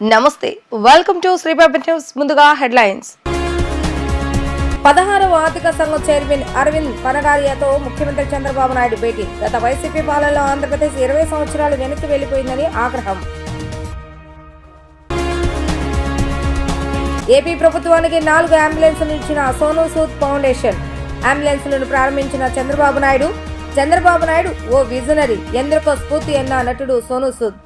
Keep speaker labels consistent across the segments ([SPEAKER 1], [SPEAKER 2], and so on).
[SPEAKER 1] నమస్తే, welcome to Sribabu news. ముందుగా headlines. 16వ ఆర్థిక సంఘం చైర్మన్ అరవింద్ పనగారియతో ముఖ్యమంత్రి చంద్రబాబు నాయుడు భేటీ. గత వైసీపీ పాలనలో ఆంధ్రప్రదేశ్ 20 సంవత్సరాలు వెనక్కి వెళ్లిపోయిందని ఆగ్రహం. ఏపీ ప్రభుత్వానికి 4 అంబులెన్సులు ఇచ్చిన సోనూ సూద్ ఫౌండేషన్. అంబులెన్సులను ప్రారంభించిన చంద్రబాబు నాయుడు ఓ విజనరీ, ఎందరికో స్ఫూర్తి అన్న నటుడు సోనూ సూద్.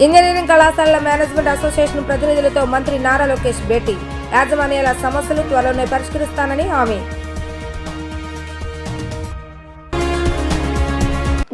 [SPEAKER 1] ఇంజనీరింగ్ కళాశాలల మేనేజ్మెంట్ అసోసియేషన్ ప్రతినిధులతో మంత్రి నారా లోకేష్ భేటీ. యాజమాన్యాల సమస్యలు త్వరలోనే పరిష్కరిస్తానని హామీ.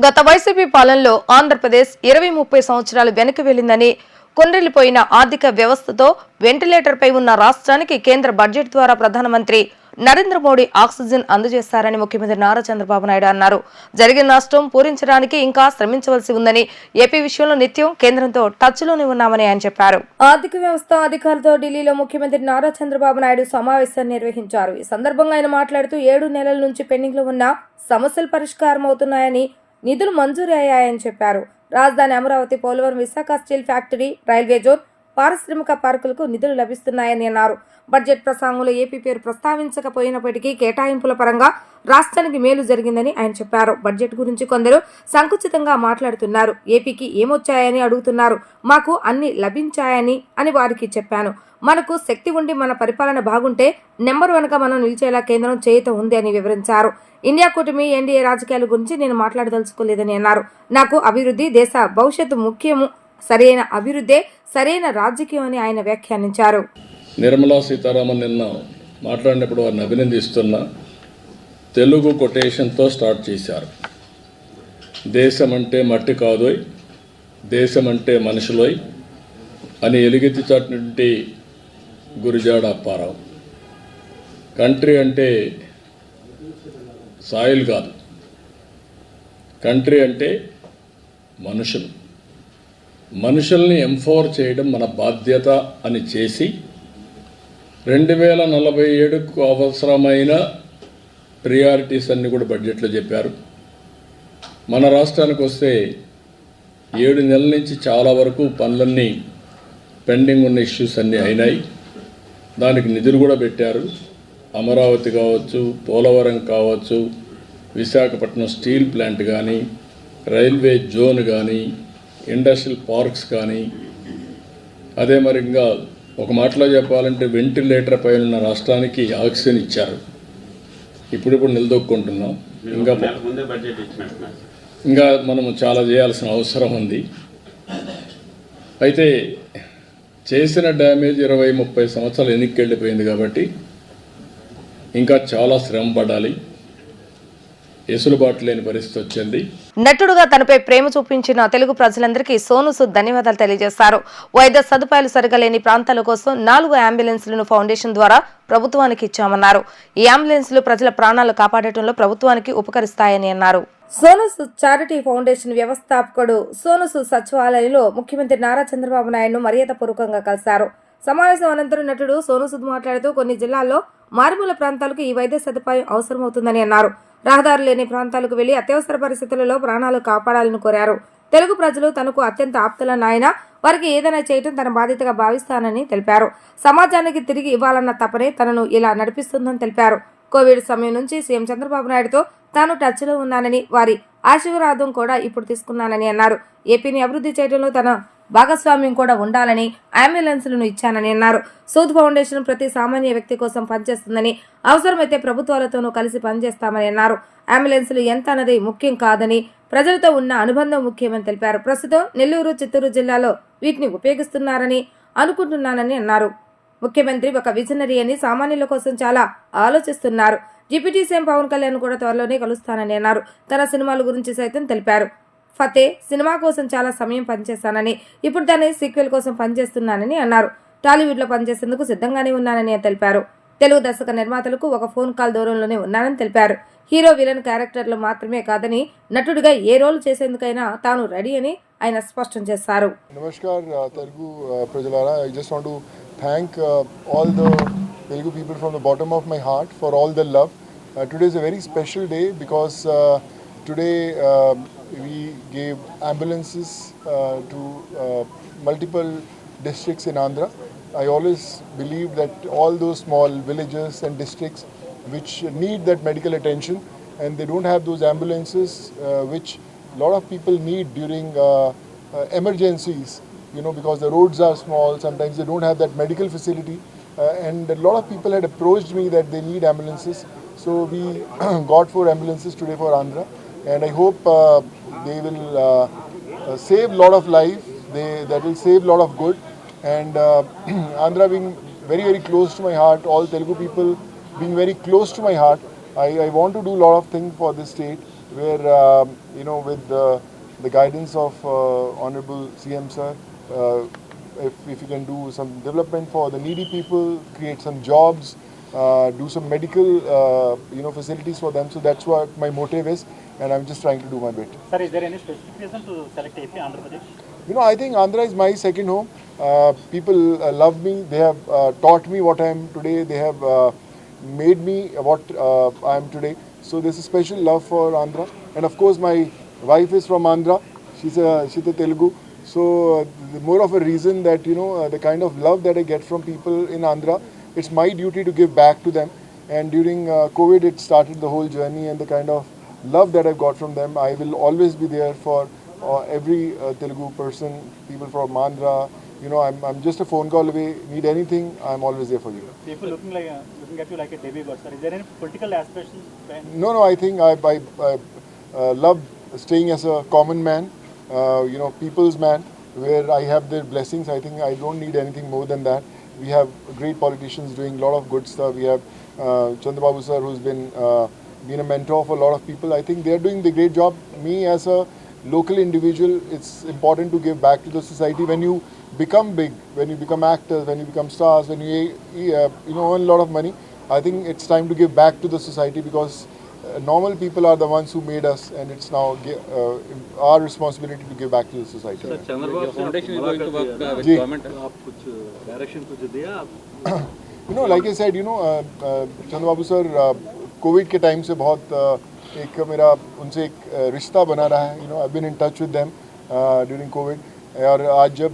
[SPEAKER 1] గత వైసీపీ పాలనలో ఆంధ్రప్రదేశ్ 20-30 సంవత్సరాలు వెనక్కి వెళ్లిందని, కొన్రెళ్లిపోయిన ఆర్థిక వ్యవస్థతో వెంటిలేటర్పై ఉన్న రాష్ట్రానికి కేంద్ర బడ్జెట్ ద్వారా ప్రధానమంత్రి నరేంద్ర మోడీ ఆక్సిజన్ అందజేస్తారని ముఖ్యమంత్రి నారా చంద్రబాబు నాయుడు అన్నారు. జరిగిన నష్టం పూరించడానికి ఇంకా శ్రమించవలసి ఉందని, ఏపీ విషయంలో నిత్యం కేంద్రంతో టచ్లోనే ఉన్నామని ఆయన చెప్పారు. ఆర్థిక వ్యవస్థ అధికారులతో ఢిల్లీలో ముఖ్యమంత్రి నారా చంద్రబాబు నాయుడు సమావేశాన్ని నిర్వహించారు. ఈ సందర్భంగా ఆయన మాట్లాడుతూ 7 నెలల నుంచి పెండింగ్ లో ఉన్న సమస్యలు పరిష్కారం అవుతున్నాయని, నిధులు మంజూరు అయ్యాయని చెప్పారు. రాజధాని Amaravati, Polavaram, Visakha steel factory, railway zone, పారిశ్రామిక పార్కులకు నిధులు లభిస్తున్నాయని అన్నారు. బడ్జెట్ ప్రసంగంలో ఏపీ పేరు ప్రస్తావించకపోయినప్పటికీ కేటాయింపుల పరంగా రాష్ట్రానికి మేలు జరిగిందని ఆయన చెప్పారు. బడ్జెట్ గురించి కొందరు సంకుచితంగా మాట్లాడుతున్నారు. ఏపీకి ఏమొచ్చాయని అడుగుతున్నారు. మాకు అన్ని లభించాయని అని వారికి చెప్పాను. మనకు శక్తి ఉండి మన పరిపాలన బాగుంటే నెంబర్ 1గా మనం నిలిచేలా కేంద్రం చేయుత ఉంది అని వివరించారు. ఇండియా కూటమి, ఎన్డీఏ రాజకీయాల గురించి నేను మాట్లాడదలుచుకోలేదని అన్నారు. నాకు అభివృద్ధి, దేశ భవిష్యత్తు ముఖ్యము. సరైన అభివృద్ధే సరైన రాజకీయం అని ఆయన వ్యాఖ్యానించారు.
[SPEAKER 2] నిర్మలా సీతారామన్ నిన్న మాట్లాడినప్పుడు వారిని అభినందిస్తున్న తెలుగు కొటేషన్తో స్టార్ట్ చేశారు. దేశం అంటే మట్టి కాదోయ్, దేశం అంటే మనుషులోయ్ అని ఎలుగెత్తి చాటినటువంటి గురిజాడ అప్పారావు. కంట్రీ అంటే సాయిల్ కాదు, కంట్రీ అంటే మనుషుల్ని ఎంపవర్ చేయడం మన బాధ్యత అని చేసి 2047కు అవసరమైన ప్రియారిటీస్ అన్నీ కూడా బడ్జెట్లో చెప్పారు. మన రాష్ట్రానికి వస్తే 7 నెలల నుంచి చాలా వరకు పనులన్నీ పెండింగ్ ఉన్న ఇష్యూస్ అన్నీ అయినాయి. దానికి నిధులు కూడా పెట్టారు. అమరావతి కావచ్చు, పోలవరం కావచ్చు, విశాఖపట్నం స్టీల్ ప్లాంట్ కానీ, రైల్వే జోన్ కానీ, ఇండస్ట్రియల్ పార్క్స్ కానీ, అదే మరి ఇంకా ఒక మాటలో చెప్పాలంటే వెంటిలేటర్ పై ఉన్న రాష్ట్రానికి ఆక్సిజన్ ఇచ్చారు. ఇప్పుడు నిలదొక్కుంటున్నాం. ఇంకా మనము చాలా చేయాల్సిన అవసరం ఉంది. అయితే చేసిన డ్యామేజ్ 20-30 సంవత్సరాలు వెనక్కి వెళ్ళిపోయింది కాబట్టి ఇంకా చాలా శ్రమ పడాలి. ఎసులుబాటు లేని పరిస్థితి వచ్చింది.
[SPEAKER 1] నటుడుగా తనపై ప్రేమ చూపించిన తెలుగు ప్రజలందరికీ సోనూ సూద్ ధన్యవాదాలు తెలియజేశారు. వైద్య సదుపాయాలు సరిగా లేని ప్రాంతాల కోసం 4 అంబులెన్సులను ఫౌండేషన్ ద్వారా ప్రభుత్వానికి ఇచ్చామన్నారు. ఈ అంబులెన్సులు ప్రజల ప్రాణాలు కాపాడటంలో ప్రభుత్వానికి ఉపకరిస్తాయని అన్నారు. సోనూ సూద్ చారిటీ ఫౌండేషన్ వ్యవస్థాపకుడు సోనూ సూద్ సచివాలయంలో ముఖ్యమంత్రి నారా చంద్రబాబు నాయుడును మర్యాదపూర్వకంగా కలిశారు. సమావేశం అనంతరం నటుడు సోనూ సూద్ మాట్లాడుతూ కొన్ని జిల్లాల్లో మారుమూల ప్రాంతాలకు ఈ వైద్య సదుపాయం అవసరమవుతుందని అన్నారు. రహదారులు లేని ప్రాంతాలకు వెళ్లి అత్యవసర పరిస్థితులలో ప్రాణాలు కాపాడాలని కోరారు. తెలుగు ప్రజలు తనకు అత్యంత ఆప్తులన్న ఆయన వారికి ఏదైనా చేయటం తన బాధ్యతగా భావిస్తానని తెలిపారు. సమాజానికి తిరిగి ఇవ్వాలన్న తపనే తనను ఇలా నడిపిస్తుందని తెలిపారు. కోవిడ్ సమయం నుంచి సీఎం చంద్రబాబు నాయుడుతో తాను టచ్లో ఉన్నానని, వారి ఆశీర్వాదం కూడా ఇప్పుడు తీసుకున్నానని అన్నారు. ఏపీని అభివృద్ధి చేయడంలో తన భాగస్వామ్యం కూడా ఉండాలని అంబులెన్సులను ఇచ్చానని అన్నారు. సూద్ ఫౌండేషన్ ప్రతి సామాన్య వ్యక్తి కోసం పనిచేస్తుందని, అవసరమైతే ప్రభుత్వాలతోనూ కలిసి పనిచేస్తామని అన్నారు. అంబులెన్సులు ఎంత అన్నది ముఖ్యం కాదని, ప్రజలతో ఉన్న అనుబంధం ముఖ్యమని తెలిపారు. ప్రస్తుతం నెల్లూరు, చిత్తూరు జిల్లాలో వీటిని ఉపయోగిస్తున్నారని అనుకుంటున్నానని అన్నారు. ముఖ్యమంత్రి ఒక విజనరీ అని, సామాన్యుల కోసం చాలా ఆలోచిస్తున్నారు. డిప్యూటీ సీఎం పవన్ కళ్యాణ్ కూడా త్వరలోనే కలుస్తానని అన్నారు. తన సినిమాల గురించి సైతం తెలిపారు. ఫతే సినిమా కోసం చాలా సమయం పనిచేస్తానని, ఇప్పుడు దాని సీక్వెల్ కోసం పనిచేస్తున్నానని అన్నారు. టాలీవుడ్ లో పనిచేసేందుకు సిద్ధంగానే ఉన్నానని తెలిపారు. తెలుగు దర్శక నిర్మాతలకు ఒక ఫోన్ కాల్ దూరంలోనే ఉన్నానని తెలిపారు. హీరో, విలన్ క్యారెక్టర్లు మాత్రమే కాదని, నటుడిగా ఏ రోల్ చేసేందుకైనా తాను రెడీ అని ఆయన స్పష్టం చేశారు.
[SPEAKER 3] నమస్కార్ తెలుగు ప్రజలారా, I just want to thank all the Telugu people from the bottom of my heart for all the love. Today is a very special day because today we gave ambulances to multiple districts in Andhra. I always believe that all those small villages and districts which need that medical attention and they don't have those ambulances which a lot of people need during emergencies, because the roads are small, sometimes they don't have that medical facility. And a lot of people had approached me that they need ambulances. So we got 4 ambulances today for Andhra, and I hope they will save a lot of life. That will save a lot of good. And Andhra being very, very close to my heart, all Telugu people being very close to my heart, I want to do a lot of things for this state where, with the guidance of Honorable CM Sir, if you can do some development for the needy people, create some jobs, do some medical, facilities for them. So that's what my motive is, and I'm just trying to do my bit.
[SPEAKER 4] Sir, is there any specific reason to select AP Andhra Pradesh?
[SPEAKER 3] I think Andhra is my second home. People love me. They have taught me what I am today. They have made me what I am today. So there's a special love for Andhra. And of course, my wife is from Andhra. She's a Telugu. So more of a reason that, the kind of love that I get from people in Andhra, it's my duty to give back to them. And during COVID, it started the whole journey, and the kind of love that I've got from them, I will always be there for every Telugu person, people from Andhra. I'm just a phone call away. Need anything, I'm always there for you.
[SPEAKER 4] People looking at you like a demigod, sir. Is there any political aspirations?
[SPEAKER 3] No, I think I love staying as a common man, people's man, where I have their blessings. I think I don't need anything more than that. We have great politicians doing a lot of good stuff. We have Chandrababu sir, who's been a mentor for a lot of people. I think they're doing the great job. Me as a local individual, it's important to give back to the society. When you become big, when you become actors, when you become stars, when you earn a lot of money, I think it's time to give back to the society, because normal people are the ones who made us, and it's now our responsibility to give back to the society.
[SPEAKER 5] Sir, Chandrababu Foundation is going to work with
[SPEAKER 3] ji.
[SPEAKER 5] government.
[SPEAKER 6] आप कुछ direction कुछ दिया आप?
[SPEAKER 3] Like I said, Chandrababu sir Covid के time से बहुत एक मेरा उनसे एक रिश्ता बना रहा है. I been in touch with them during Covid. और आज जब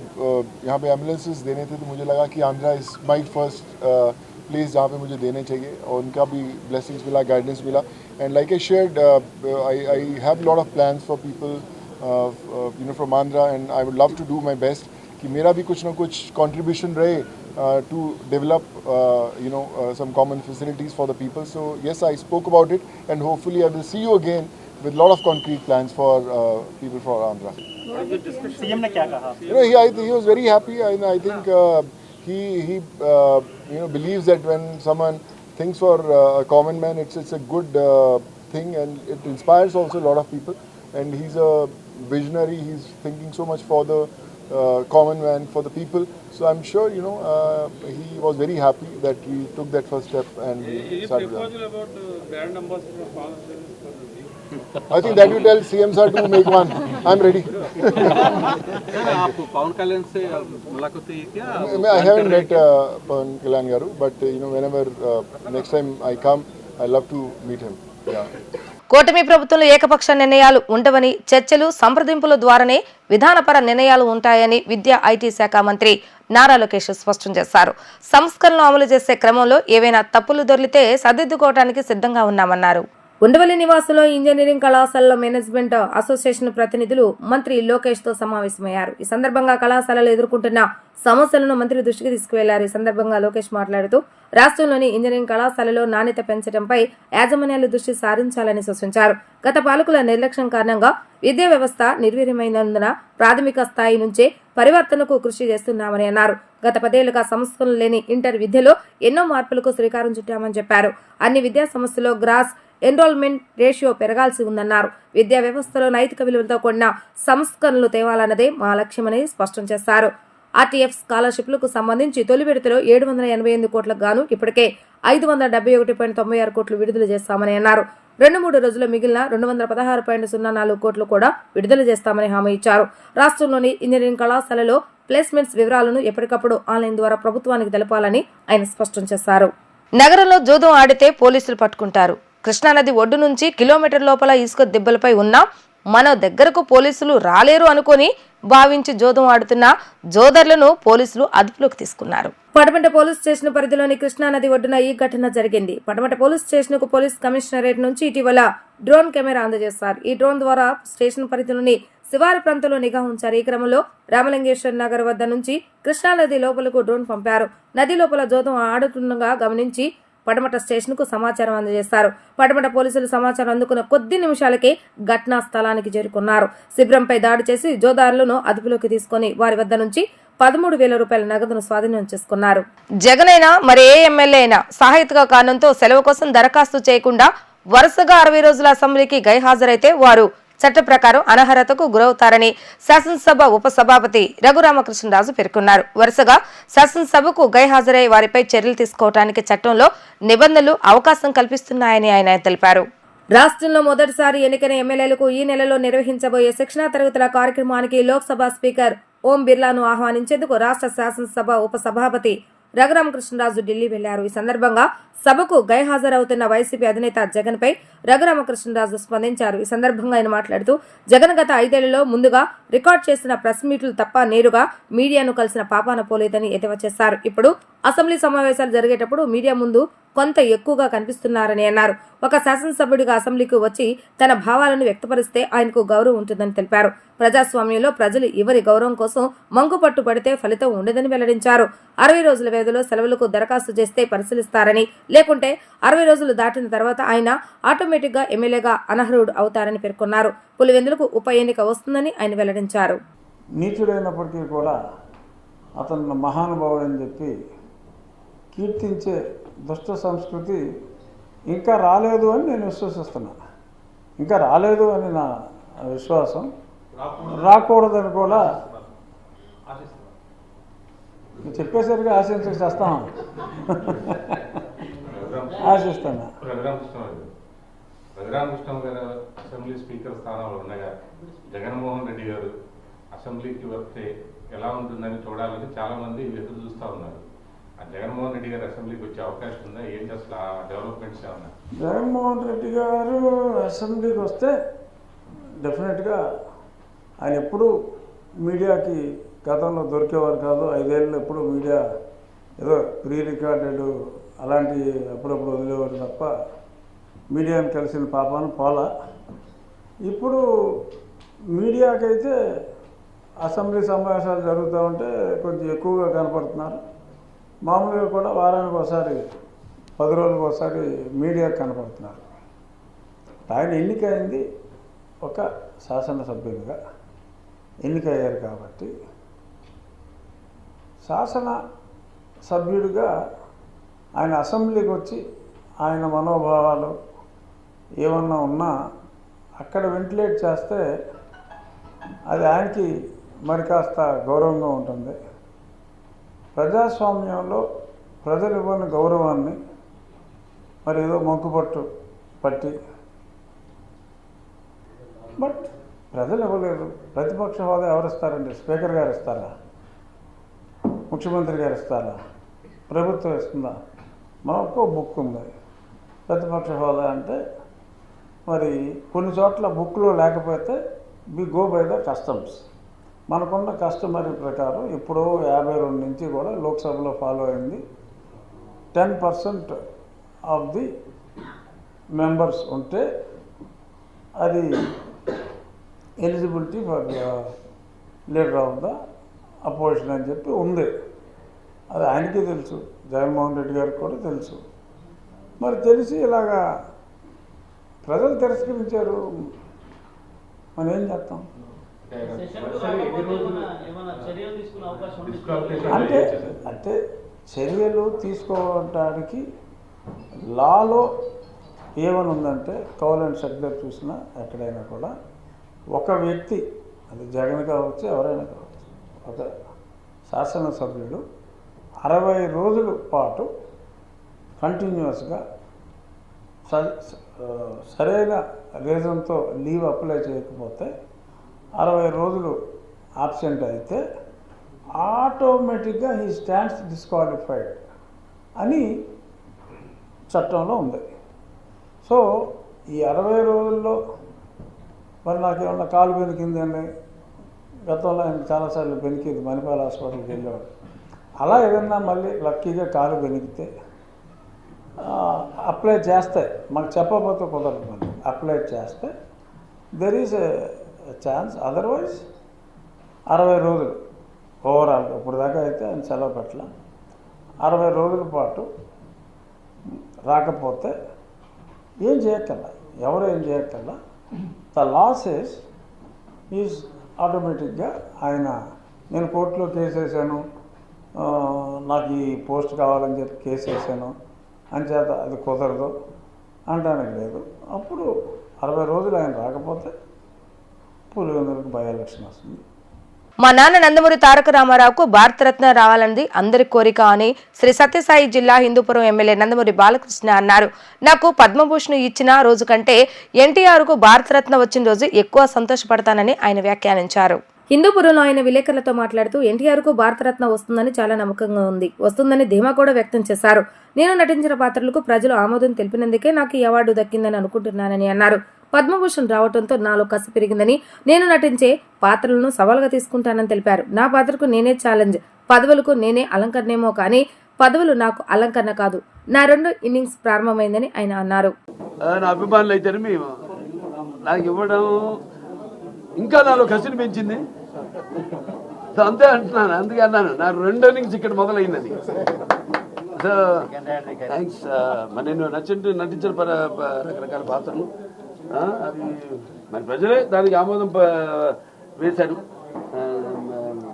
[SPEAKER 3] यहाँ पे एम्बुलेंसेस देने थे, तो मुझे लगा कि Andhra is my first place जहाँ पे मुझे देने चाहिए, और उनका भी ब्लेसिंग्स मिला, गाइडेंस मिला. And like I shared, I have lot of plans for people from Andhra, and I would love to do my best कि मेरा भी कुछ ना कुछ कंट्रीब्यूशन रहे to develop some common facilities for the people. So yes, I spoke about it, and hopefully I will see you again with a lot of concrete plans for people for Andhra.
[SPEAKER 4] CM ने क्या कहा?
[SPEAKER 3] He was very happy, and I think he believes that when someone thinks for a common man, it's a good thing, and it inspires also a lot of people. And he's a visionary. He's thinking so much for the common man, for the people. So I'm sure, he was very happy that we took that first step and we started.
[SPEAKER 6] about brand ambassador for
[SPEAKER 3] I think that you tell CM sir to make one. I'm ready.
[SPEAKER 6] आप पवन कल्याण से मुलाकात हुई क्या?
[SPEAKER 3] I haven't met Pawan Kalyan Garu, but whenever next time I come, I love to meet him. Yeah.
[SPEAKER 1] కూటమి ప్రభుత్వంలో ఏకపక్ష నిర్ణయాలు ఉండవని, చర్చలు, సంప్రదింపుల ద్వారానే విధానపర నిర్ణయాలు ఉంటాయని విద్యా ఐటీ శాఖ మంత్రి నారా లోకేష్ స్పష్టం చేశారు. సంస్కరణలు అమలు చేసే క్రమంలో ఏవైనా తప్పులు దొర్లితే సరిదిద్దుకోవడానికి సిద్ధంగా ఉన్నామన్నారు. ఉండవల్లి నివాసంలో ఇంజనీరింగ్ కళాశాలల మేనేజ్మెంట్ అసోసియేషన్ ప్రతినిధులు మంత్రి లోకేష్ తో సమావేశమయ్యారు. ఈ సందర్భంగా కళాశాలలు ఎదుర్కొంటున్న సమస్యలను మంత్రి దృష్టికి తీసుకువెళ్లారు. ఈ సందర్భంగా లోకేష్ మాట్లాడుతూ రాష్ట్రంలోని ఇంజనీరింగ్ కళాశాలలో నాణ్యత పెంచడంపై యాజమాన్యాలు దృష్టి సారించాలని సూచించారు. గత పాలకుల నిర్లక్ష్యం కారణంగా విద్యా వ్యవస్థ నిర్వీర్యమైనందున ప్రాథమిక స్థాయి నుంచే పరివర్తనకు కృషి చేస్తున్నామని అన్నారు. గత 10 ఏళ్లుగా సంస్కరణలు లేని ఇంటర్ విద్యలో ఎన్నో మార్పులకు శ్రీకారం చుట్టామని చెప్పారు. అన్ని విద్యా సంస్థల్లో గ్రాస్ ఎన్రోల్మెంట్ రేషియో పెరగాల్సి ఉందన్నారు. విద్యా వ్యవస్థలో నైతిక విలువలతో కూడిన సంస్కరణలు తేవాలన్నదే మా లక్ష్యమని స్పష్టం చేశారు. ఆర్టీఎఫ్ స్కాలర్షిప్లకు సంబంధించి తొలి విడతలో 788 కోట్లకు గాను ఇప్పటికే 571.96 కోట్లు విడుదల చేస్తామని అన్నారు. 2-3 రోజుల్లో మిగిలిన 216.04 కోట్లు కూడా విడుదల చేస్తామని హామీ ఇచ్చారు. రాష్ట్రంలోని ఇంజనీరింగ్ కళాశాలలో ప్లేస్మెంట్స్ వివరాలను ఎప్పటికప్పుడు ఆన్లైన్ ద్వారా ప్రభుత్వానికి తెలపాలని ఆయన స్పష్టం చేశారు. నగరంలో జూదం ఆడితే పోలీసులు పట్టుకుంటారు. కృష్ణానది ఒడ్డు నుంచి కిలోమీటర్ లోపల ఇసుక దిబ్బలపై ఉన్న మన దగ్గరకు పోలీసులు రాలేరు అనుకొని భావించి జోదం ఆడుతున్న జోదర్లను పోలీసులు అదుపులోకి తీసుకున్నారు. పడమట పోలీస్ స్టేషన్ పరిధిలోని కృష్ణానది ఒడ్డున ఈ ఘటన జరిగింది. పడమట పోలీస్ స్టేషన్ కు పోలీస్ కమిషనరేట్ నుంచి ఇటీవల డ్రోన్ కెమెరా అందజేస్తారు. ఈ డ్రోన్ ద్వారా స్టేషన్ పరిధిలోని శివారు ప్రాంతంలో నిఘా ఉంచారు. ఈ క్రమంలో రామలింగేశ్వర నగర్ వద్ద నుంచి కృష్ణానది లోపలకు డ్రోన్ పంపారు. నది లోపల జోదం ఆడుతుండగా గమనించి పడమట స్టేషన్ కు సమాచారం అందజేశారు. పడమట పోలీసులు సమాచారం అందుకున్న కొద్ది నిమిషాలకే ఘటనా స్థలానికి చేరుకున్నారు. శిబిరంపై దాడి చేసి జోదారులను అదుపులోకి తీసుకుని వారి వద్ద నుంచి 13,000 రూపాయల నగదును స్వాధీనం చేసుకున్నారు. జగన్ అయినా మరి ఏ ఎమ్మెల్యే అయినా సాహిత్య కారణంతో సెలవు కోసం దరఖాస్తు చేయకుండా వరుసగా 60 రోజుల అసెంబ్లీకి గైహాజరైతే వారు చట్ట ప్రకారం అనర్హతకు గురవుతారని శాసనసభ ఉపసభాపతి రఘురామకృష్ణరాజు పేర్కొన్నారు. వరుసగా శాసనసభకు గైహాజరై వారిపై చర్యలు తీసుకోవడానికి చట్టంలో నిబంధనలు అవకాశం కల్పిస్తున్నాయని ఆయన తెలిపారు. రాష్ట్రంలో మొదటిసారి ఎన్నికైన ఎమ్మెల్యేలకు ఈ నెలలో నిర్వహించబోయే శిక్షణా తరగతుల కార్యక్రమానికి లోక్సభ స్పీకర్ ఓం బిర్లాను ఆహ్వానించేందుకు రాష్ట్ర శాసనసభ ఉపసభాపతి రఘురామకృష్ణరాజు ఢిల్లీ వెళ్లారు. ఈ సందర్భంగా సభకు గైహాజరవుతున్న వైసీపీ అధినేత జగన్ పై రఘురామకృష్ణరాజు స్పందించారు. ఈ సందర్భంగా ఆయన మాట్లాడుతూ జగన్ గత 5 ఏళ్లలో ముందుగా రికార్డ్ చేసిన ప్రెస్ మీట్లు తప్ప నేరుగా మీడియాను కలిసిన పాపాన పోలేదని ఎద్దేవా చేశారు. ఇప్పుడు అసెంబ్లీ సమావేశాలు జరిగేటప్పుడు మీడియా ముందు కొంత ఎక్కువగా కనిపిస్తున్నారని అన్నారు. ఒక శాసనసభ్యుడిగా అసెంబ్లీకి వచ్చి తన భావాలను వ్యక్తపరిస్తే ఆయనకు గౌరవం ఉంటుందని తెలిపారు. ప్రజాస్వామ్యంలో ప్రజలు ఎవరి గౌరవం కోసం మంకుపట్టు పడితే ఫలితం ఉండదని వెల్లడించారు. 60 రోజుల వ్యవధిలో సెలవులకు దరఖాస్తు చేస్తే పరిశీలిస్తారని, లేకుంటే 60 రోజులు దాటిన తర్వాత ఆయన ఆటోమేటిక్ గా ఎమ్మెల్యేగా అనర్హుడు అవుతారని పేర్కొన్నారు. పులివెందులకు ఉప ఎన్నిక వస్తుందని ఆయన వెల్లడించారు.
[SPEAKER 7] నీచుడైనప్పటికీ కూడా అతను మహానుభావుడని చెప్పి కీర్తించే దుష్ట సంస్కృతి ఇంకా రాలేదు అని నేను విశ్వసిస్తున్నాను. ఇంకా రాలేదు అని నా విశ్వాసం. రాకూడదని కూడా చెప్పేసరికి ఆశించక చేస్తాను ఆశిస్తాను.
[SPEAKER 8] రఘురామకృష్ణ గారు అసెంబ్లీ స్పీకర్ స్థానంలో ఉండగా జగన్మోహన్ రెడ్డి గారు అసెంబ్లీకి వస్తే ఎలా ఉంటుందని చూడాలని చాలామంది ఎదురు చూస్తూ ఉన్నారు. జగన్మోహన్ రెడ్డి గారు అసెంబ్లీకి వచ్చే అవకాశం ఉందా? ఏంటి అసలు ఆ డెవలప్మెంట్స్ ఏమన్నా?
[SPEAKER 7] జగన్మోహన్ రెడ్డి గారు అసెంబ్లీకి వస్తే డెఫినెట్గా ఆయన ఎప్పుడు మీడియాకి గతంలో దొరికేవారు కాదు. 5 ఏళ్ళు ఎప్పుడు మీడియా ఏదో ప్రీ రికార్డెడ్ అలాంటి అప్పుడప్పుడు వదిలేవారు తప్ప మీడియాని కలిసిన పాపాను పోలా. ఇప్పుడు మీడియాకైతే అసెంబ్లీ సమావేశాలు జరుగుతూ ఉంటే కొంచెం ఎక్కువగా కనపడుతున్నారు. మామూలుగా కూడా వారానికి ఒకసారి 10 రోజులకు ఒకసారి మీడియాకు కనపడుతున్నారు. ఆయన ఎన్నికైంది ఒక శాసనసభ్యులుగా ఎన్నికయ్యారు కాబట్టి శాసన సభ్యుడిగా ఆయన అసెంబ్లీకి వచ్చి ఆయన మనోభావాలు ఏమన్నా ఉన్నా అక్కడ వెంటిలేట్ చేస్తే అది ఆయనకి మరి కాస్త గౌరవంగా ఉంటుంది. ప్రజాస్వామ్యంలో ప్రజలు ఇవ్వని గౌరవాన్ని మరి ఏదో మొక్కుపట్టు పట్టి బట్ ప్రజలు ఇవ్వలేదు. ప్రతిపక్ష హోదా ఎవరు ఇస్తారండి? స్పీకర్ గారు ఇస్తారా? ముఖ్యమంత్రి గారు ఇస్తారా? ప్రభుత్వం ఇస్తుందా? మనకు బుక్ ఉంది ప్రతిపక్ష హోదా అంటే. మరి కొన్ని చోట్ల బుక్లో లేకపోతే we go by the customs. మనకున్న కస్టమరీ ప్రకారం ఇప్పుడు 52 నుంచి కూడా లోక్సభలో ఫాలో అయింది. 10% ఆఫ్ ది మెంబర్స్ ఉంటే అది eligibility for leader of the opposition అని చెప్పి ఉంది. అది ఆయనకి తెలుసు, జగన్మోహన్ రెడ్డి గారికి కూడా తెలుసు. మరి తెలిసి ఇలాగా ప్రజలు తిరస్కరించారు, మనం ఏం చేస్తాం? అంటే చర్యలు తీసుకోవడానికి లాలో ఏమని ఉందంటే, కౌల్ అండ్ షెడ్యూల్ చూసినా ఎక్కడైనా కూడా ఒక వ్యక్తి, అది జగన్ కావచ్చు ఎవరైనా కావచ్చు, ఒక శాసనసభ్యుడు 60 రోజుల పాటు కంటిన్యూస్గా సరైన రీజన్తో లీవ్ అప్లై చేయకపోతే 60 రోజులు ఆబ్సెంట్ అయితే ఆటోమేటిక్గా హీ స్టాండ్స్ డిస్క్వాలిఫైడ్ అని చట్టంలో ఉంది. సో ఈ 60 రోజుల్లో మరి నాకేమన్నా కాలు బెనికిందండి. గతంలో ఆయన చాలాసార్లు బెనికింది, మణిపాల్ హాస్పిటల్కి వెళ్ళేవాడు. అలా ఏదన్నా మళ్ళీ లక్కీగా కాలు బెనికితే అప్లై చేస్తే, మాకు చెప్పకపోతే కుదరదు, మళ్ళీ అప్లై చేస్తే there is a chance. Otherwise 60 రోజులు ఓవరాల్గా ఇప్పుడు దాకా అయితే ఆయన సెలవు పెట్టల. 60 రోజుల పాటు రాకపోతే ఏం చేయక్కర్లా, ఎవరు ఏం చేయక్కర్లా. ద లాసెస్ ఈజ్ ఆటోమేటిక్గా ఆయన, నేను కోర్టులో కేసు వేసాను, నాకు ఈ పోస్ట్ కావాలని చెప్పి కేసు వేసాను అంచేత అది కుదరదు అంటానికి లేదు. అప్పుడు 60 రోజులు ఆయన రాకపోతే పులివెందులకు బై ఎలక్షన్ వస్తుంది.
[SPEAKER 1] మా నాన్న నందమూరి తారక రామారావుకు భారతరత్న రావాలన్నది అందరి కోరిక అని శ్రీ సత్యసాయి జిల్లా హిందూపురం ఎమ్మెల్యే నందమూరి బాలకృష్ణ అన్నారు. నాకు పద్మభూషణ్ ఇచ్చిన రోజు కంటే ఎన్టీఆర్కు భారతరత్న వచ్చిన రోజు ఎక్కువ సంతోషపడతానని ఆయన వ్యాఖ్యానించారు. హిందూపురంలో ఆయన విలేకరులతో మాట్లాడుతూ ఎన్టీఆర్కు భారతరత్న వస్తుందని చాలా నమ్మకంగా ఉంది, వస్తుందని ధీమా కూడా వ్యక్తం చేశారు. నేను నటించిన పాత్రలకు ప్రజలు ఆమోదం తెలిపినందుకే నాకు ఈ అవార్డు దక్కిందని అనుకుంటున్నానని అన్నారు. పద్మభూషణ్ రావడంతో నాలో కసి పెరిగిందని, నేను నటించే పాత్రలను సవాల్గా తీసుకుంటానని తెలిపారు. నా పాత్రకు నేనే ఛాలెంజ్, పదవులకు నేనే అలంకరణేమో కానీ పదవులు నాకు అలంకరణ కాదు. నా 2 ఇన్నింగ్స్ ప్రారంభమైందని ఆయన అన్నారు.
[SPEAKER 9] నా అభిమానులు అయితే నాకు ఇవ్వడం ఇంకా నాలో కసిని పెంచింది, అంతే అంటున్నాను. అందుకే అన్నాను నా 2 ఇన్నింగ్స్ ఇక్కడ మొదలైందని. So thanks. మరి నేను నటించిన రకరకాల పాత్రలు అవి మరి ప్రజలే దానికి ఆమోదం వేశారు.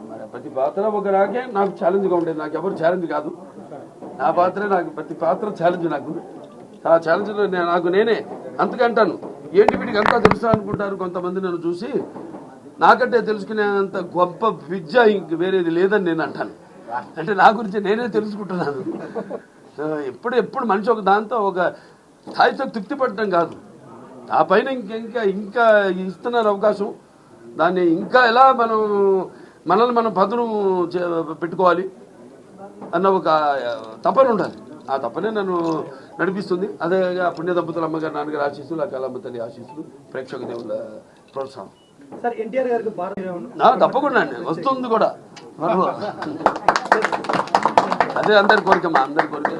[SPEAKER 9] మరి ప్రతి పాత్ర ఒక రాకే నాకు ఛాలెంజ్గా ఉండేది, నాకు ఎవరు ఛాలెంజ్ కాదు, నా పాత్రే నాకు, ప్రతి పాత్ర ఛాలెంజ్. నాకు ఆ ఛాలెంజ్లో నాకు నేనే అంతకంటాను. ఏంటి వీడికి అంతా తెలుసా అనుకుంటారు కొంతమంది నన్ను చూసి. నాకంటే తెలుసుకునేంత గొప్ప విద్య ఇంక వేరేది లేదని నేను అంటాను. అంటే నా గురించి నేనే తెలుసుకుంటున్నాను. సో ఎప్పుడు మనిషి ఒక దాంతో ఒక స్థాయితో తృప్తి పడటం కాదు, ఆ పైన ఇంకా ఇస్తున్నారు అవకాశం, దాన్ని ఇంకా ఎలా మనల్ని మనం పదును పెట్టుకోవాలి అన్న ఒక తపన ఉండాలి. ఆ తపనే నన్ను నడిపిస్తుంది. అదే పుణ్య దంపతుల అమ్మగారు, నాన్నగారు ఆశీస్సులు, ఆ కళమ్మ తల్లి ఆశీస్సులు, ప్రేక్షక దేవుల ప్రోత్సాహం. తప్పకుండా అండి, వస్తుంది కూడా. అదే అందరి కోరికమ్మా, అందరి కోరిక.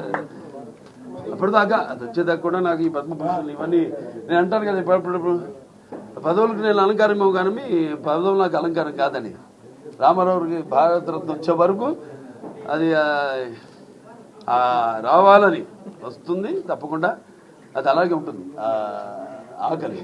[SPEAKER 9] అప్పటిదాకా అది వచ్చేదాకా కూడా నాకు ఈ పద్మభూషణ్ ఇవన్నీ నేను అంటాను కదా, ఇప్పుడు పదవులకు నేను అలంకారమో కానీ పదవులు నాకు అలంకారం కాదని. రామారావుకి భారతరత్న వచ్చే వరకు అది రావాలని వస్తుంది తప్పకుండా, అది అలాగే ఉంటుంది. ఆకలి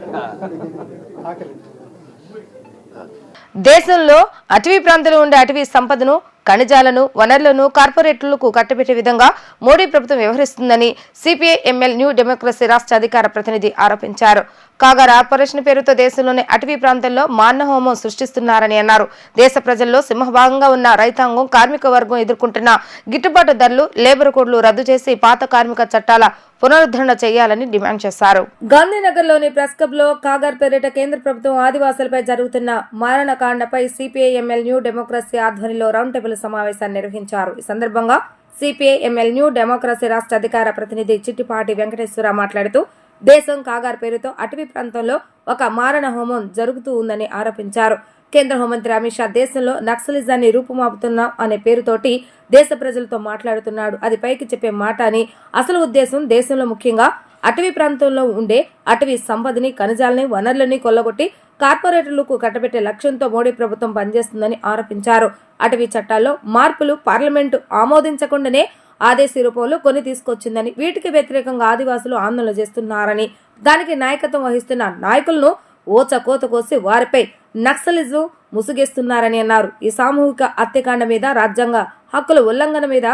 [SPEAKER 1] దేశంలో అటవీ ప్రాంతంలో ఉండే అటవీ సంపదను, ఖనిజాలను, వనరులను కార్పొరేట్లకు కట్టబెట్టే విధంగా మోడీ ప్రభుత్వం వ్యవహరిస్తుందని సిపిఐ ఎంఎల్ న్యూ డెమోక్రసీ రాష్ట్ర అధికార ప్రతినిధి ఆరోపించారు. కాగా ఆపరేషన్ పేరుతో దేశంలోని అటవీ ప్రాంతంలో మానవహోమం సృష్టిస్తున్నారని అన్నారు. దేశ ప్రజల్లో సింహభాగంగా ఉన్న రైతాంగం, కార్మిక వర్గం ఎదుర్కొంటున్న గిట్టుబాటు ధరలు, లేబర్ కోడ్లు రద్దు చేసి పాత కార్మిక చట్టాల పునరుద్ధరణ చేయాలని డిమాండ్ చేశారు. గాంధీనగర్లోని ప్రెస్ క్లబ్ లో కాగర్ పేరిట కేంద్ర ప్రభుత్వం ఆదివాసులపై జరుగుతున్న మారణకాండపై సిపిఐ ఎంఎల్ న్యూ డెమోక్రసీ ఆధ్వర్యంలో రౌండ్ టేబుల్ సమావేశాన్ని నిర్వహించారు. ఈ సందర్భంగా సిపిఐ ఎంఎల్ న్యూ డెమోక్రసీ రాష్ట్ర అధికార ప్రతినిధి చిట్టిపాటి వెంకటేశ్వర మాట్లాడుతూ దేశం కాగార్ పేరుతో అటవీ ప్రాంతంలో ఒక మారణ హోమం జరుగుతూ ఉందని ఆరోపించారు. కేంద్ర హోంమంత్రి అమిత్ షా దేశంలో నక్సలిజాన్ని రూపుమాపుతున్నాం అనే పేరుతోటి దేశ ప్రజలతో మాట్లాడుతున్నాడు. అది పైకి చెప్పే మాట అని, అసలు ఉద్దేశం దేశంలో ముఖ్యంగా అటవీ ప్రాంతంలో ఉండే అటవీ సంపదని, ఖనిజాలని, వనరులని కొల్లగొట్టి కార్పొరేటర్లకు కట్టబెట్టే లక్ష్యంతో మోడీ ప్రభుత్వం పనిచేస్తుందని ఆరోపించారు. అటవీ చట్టాల్లో మార్పులు పార్లమెంటు ఆమోదించకుండానే ఆదేశీ రూపంలో కొన్ని తీసుకొచ్చిందని, వీటికి వ్యతిరేకంగా ఆదివాసులు ఆందోళన చేస్తున్నారని, దానికి నాయకత్వం వహిస్తున్న నాయకులను ఓచకోత కోసి వారిపై నక్సలిజం ముసుగేస్తున్నారని అన్నారు. ఈ సామూహిక హత్యాకాండ మీద, రాజ్యాంగ హక్కుల ఉల్లంఘన మీద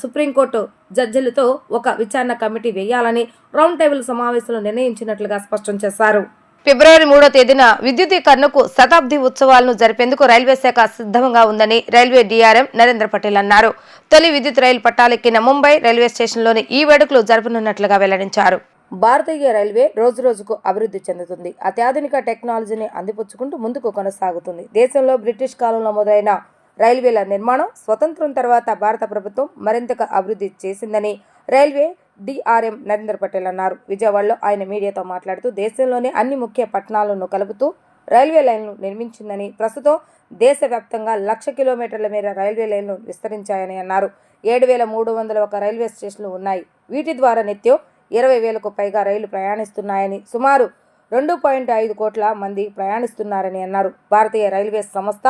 [SPEAKER 1] సుప్రీంకోర్టు జడ్జిలతో ఒక విచారణ కమిటీ వేయాలని రౌండ్ టేబుల్ సమావేశంలో నిర్ణయించినట్లుగా స్పష్టం చేశారు. ఫిబ్రవరి 3వ తేదీన విద్యుదీకరణకు శతాబ్ది ఉత్సవాలను జరిపేందుకు రైల్వే శాఖ సిద్ధంగా ఉందని రైల్వే డీఆర్ఎం నరేంద్ర పటేల్ అన్నారు. తొలి విద్యుత్ రైలు పట్టాలెక్కిన ముంబై రైల్వే స్టేషన్లోని ఈ వేడుకలు జరపనున్నట్లుగా వెల్లడించారు. భారతీయ రైల్వే రోజురోజుకు అభివృద్ధి చెందుతుంది. అత్యాధునిక టెక్నాలజీని అందిపుచ్చుకుంటూ ముందుకు కొనసాగుతుంది. దేశంలో బ్రిటిష్ కాలంలో మొదలైన రైల్వేల నిర్మాణం స్వతంత్రం తర్వాత భారత ప్రభుత్వం మరింతగా అభివృద్ధి చేసిందని రైల్వే డిఆర్ఎం నరేంద్ర పటేల్ అన్నారు. విజయవాడలో ఆయన మీడియాతో మాట్లాడుతూ దేశంలోని అన్ని ముఖ్య పట్టణాలను కలుపుతూ రైల్వే లైన్లు నిర్మించిందని, ప్రస్తుతం దేశవ్యాప్తంగా 1,00,000 కిలోమీటర్ల మేర రైల్వే లైన్లు విస్తరించాయని అన్నారు. 7,301 రైల్వే స్టేషన్లు ఉన్నాయి. వీటి ద్వారా నిత్యం 20,000కు పైగా రైళ్లు ప్రయాణిస్తున్నాయని, సుమారు 2.5 కోట్ల మంది ప్రయాణిస్తున్నారని అన్నారు. భారతీయ రైల్వే సంస్థ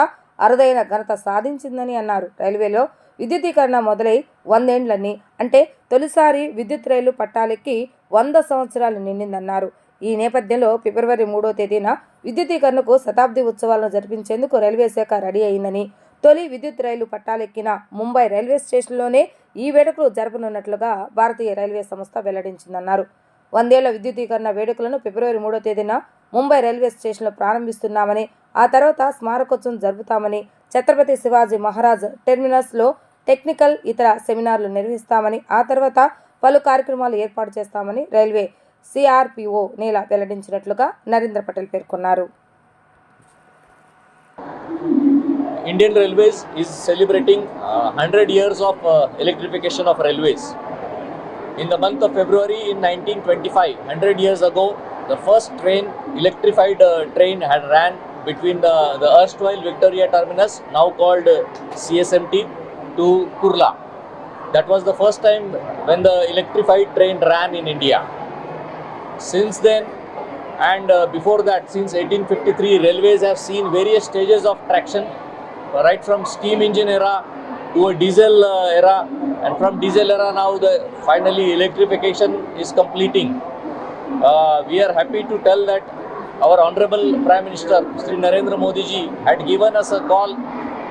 [SPEAKER 1] అరుదైన ఘనత సాధించిందని అన్నారు. రైల్వేలో విద్యుదీకరణ మొదలై 100 ఏండ్లని, అంటే తొలిసారి విద్యుత్ రైలు పట్టాలెక్కి 100 సంవత్సరాలు నిండిందన్నారు. ఈ నేపథ్యంలో ఫిబ్రవరి 3వ తేదీన విద్యుదీకరణకు శతాబ్ది ఉత్సవాలను జరిపించేందుకు రైల్వే శాఖ రెడీ అయిందని, తొలి విద్యుత్ రైలు పట్టాలెక్కిన ముంబై రైల్వే స్టేషన్లోనే ఈ వేడుకలు జరపనున్నట్లుగా భారతీయ రైల్వే సంస్థ వెల్లడించిందన్నారు. 100 ఏళ్ల విద్యుదీకరణ వేడుకలను ఫిబ్రవరి 3వ తేదీన ముంబై రైల్వే స్టేషన్లో ప్రారంభిస్తున్నామని, ఆ తర్వాత స్మారకోత్సవం జరుపుతామని, ఛత్రపతి శివాజీ మహారాజ్ టెర్మినస్లో టెక్నికల్ ఇతర సెమినార్లు నిర్వహిస్తామని, ఆ తర్వాత పలు కార్యక్రమాలు ఏర్పాటు చేస్తామని రైల్వే సిఆర్పిఓ నేల వెల్లడించినట్లుగా నరేంద్ర పటేల్ పేర్కొన్నారు.
[SPEAKER 10] Indian Railways is celebrating 100 years of electrification of railways. In the month of February in 1925, 100 years ago, the first electrified train had ran between the erstwhile Victoria Terminus, now called CSMT, to Kurla. That was the first time when the electrified train ran in India. Since then, and before that, since 1853, railways have seen various stages of traction, right from steam engine era to a diesel era, and from diesel era now the finally electrification is completing. We are happy to tell that our Honorable Prime Minister Shri Narendra Modi ji had given us a call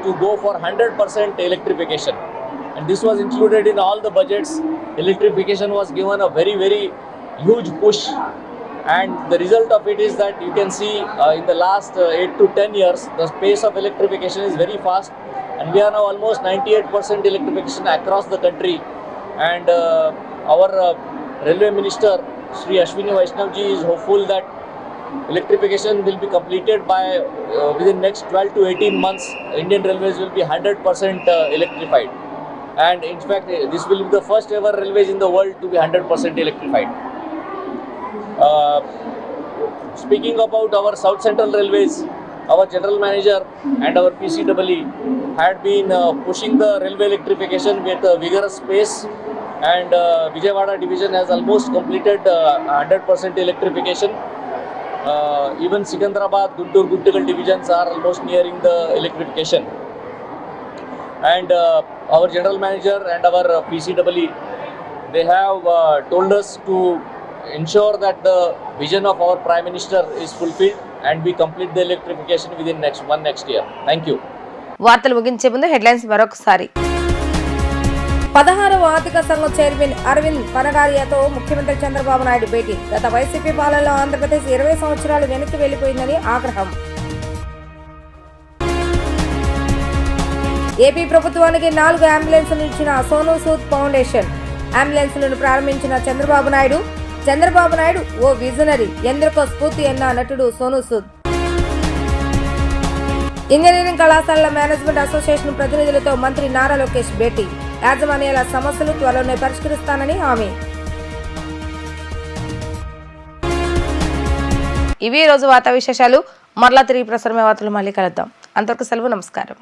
[SPEAKER 10] to go for 100% electrification, and this was included in all the budgets. Electrification was given a very, very huge push, and the result of it is that you can see in the last 8 to 10 years the pace of electrification is very fast, and we are now almost 98% electrification across the country. And our Railway Minister Shri Ashwini Vaishnav ji is hopeful that electrification will be completed by within next 12 to 18 months. Indian Railways will be 100% electrified, and in fact this will be the first ever railways in the world to be 100% electrified. Speaking about our South Central Railways, our General Manager and our PCEE had been pushing the railway electrification with a vigorous pace, and Vijayawada division has almost completed 100% electrification. Even Sikandrabad, Guntur, Guntukal divisions are almost nearing the electrification. And our General Manager and our PCEE, they have told us to ensure that the vision of our Prime Minister is fulfilled and we complete the electrification within next year. Thank you.
[SPEAKER 1] వార్తలు ముగించే ముందు headlines మరొకసారి. 16వ ఆర్థిక సంఘం chairman Arvind పనగారియాతో ముఖ్యమంత్రి చంద్రబాబు నాయుడు భేటీ. గత YCP పాలనలో ఆంధ్రప్రదేశ్ 20 సంవత్సరాలు వెనక్కి వెళ్లిపోయిందని ఆగ్రహం. ఏపీ ప్రభుత్వానికి 4 అంబులెన్సులు ఇచ్చిన సోనూ సూద్ ఫౌండేషన్. అంబులెన్సులను ప్రారంభించిన చంద్రబాబు నాయుడు ఓ విజనరీ, ఎందరికో స్ఫూర్తి అన్న నటుడు సోనూ సూద్. ఇంజనీరింగ్ కళాశాలల మేనేజ్మెంట్ అసోసియేషన్ ప్రతినిధులతో మంత్రి నారా లోకేష్ భేటీ. యాజమాన్యాల సమస్యలు త్వరలోనే పరిష్కరిస్తానని హామీ. ఇవి రోజు వార్తా విశేషాలు. మరలా తిరిగి ప్రసారమే వార్తలు మళ్ళీ కలుద్దాం. అంతవరకు సెలవు. నమస్కారం.